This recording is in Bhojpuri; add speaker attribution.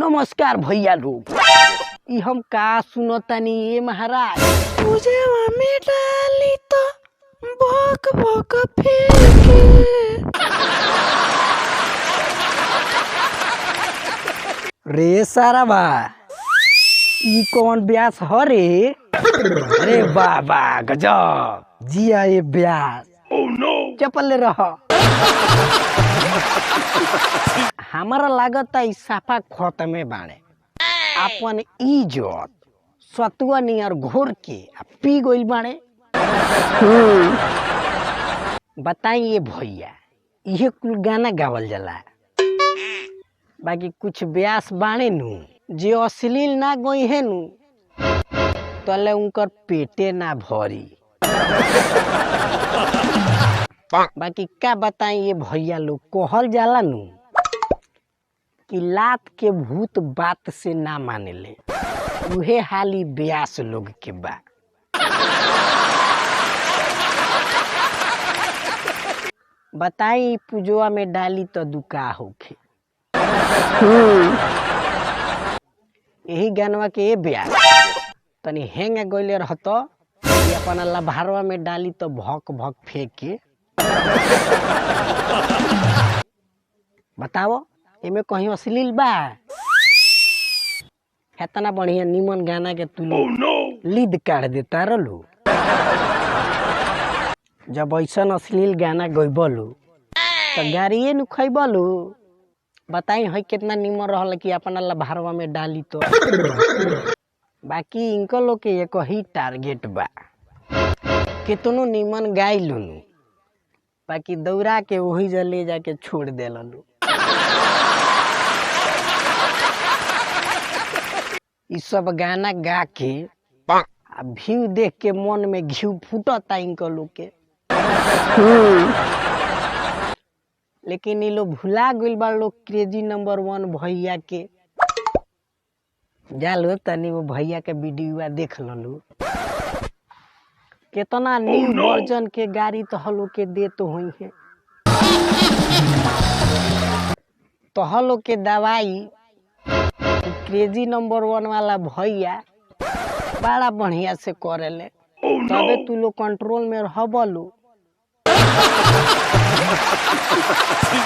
Speaker 1: नमस्कार भैया लोग, ई हम का सुनतानी ये महाराज।
Speaker 2: तुझे में डाली तो भोक भोक फेंके।
Speaker 1: रे सारा बा, ई कौन ब्यास ह रे? अरे बाबा गजब जिया ये ब्यास। चपल रह। हमारा लागत ई साफा खत्मे बाड़े। अपन इज्जत सतुआ नियर घोर के पी गइल बाड़े। बताई ये भैया, ये कुल गाना गावल जाला, बाकी कुछ ब्यास बाणे नु जे अश्लील ना गई है नु तले उनकर पेटे ना भरी। बाकी का बताई ये भैया लोग, कहल जाला नु कि लात के भूत बात से ना मानेले, उहे हाली ब्यास लोग के बा। बताई पूजवा में डाली तो दुका होखे। यही गानवा के ये ब्यास तनी हेंग गइले रहत कि अपन लभारवा में डाली तो भक भक फेंके। बताओ एमे कहीं अश्लील बा? इतना बढ़िया निमन गाना के तू लीड काट देता रहलू। जब ऐसा अश्लील गाना गइबलू तो गाड़िए नु खइबलू। बताई है कितना निमन रहल कि अपना लभारवा में डाली तो। बाकी इनका लोग के एक ही टारगेट बा, कितनो निमन गाई लूनू बाकी दौड़ा के वही जा ले जाके छोड़ देलू। ई सब गाना गा के व्यू देख के मन में घी फूटता इनका लोग के। लेकिन ये लोग भुला गइल बा लोग क्रेजी नंबर 1 भैया के। जा लो तनी वो भैया के वीडियो देख लो, कितना न्यू वर्जन के गाड़ी तो हलो के दे तो हुई है। तो हलो के दवाई क्रेजी नंबर 1 वाला भैया बड़ा बढ़िया से करेले। तबे तू लोग कंट्रोल में रहबलू।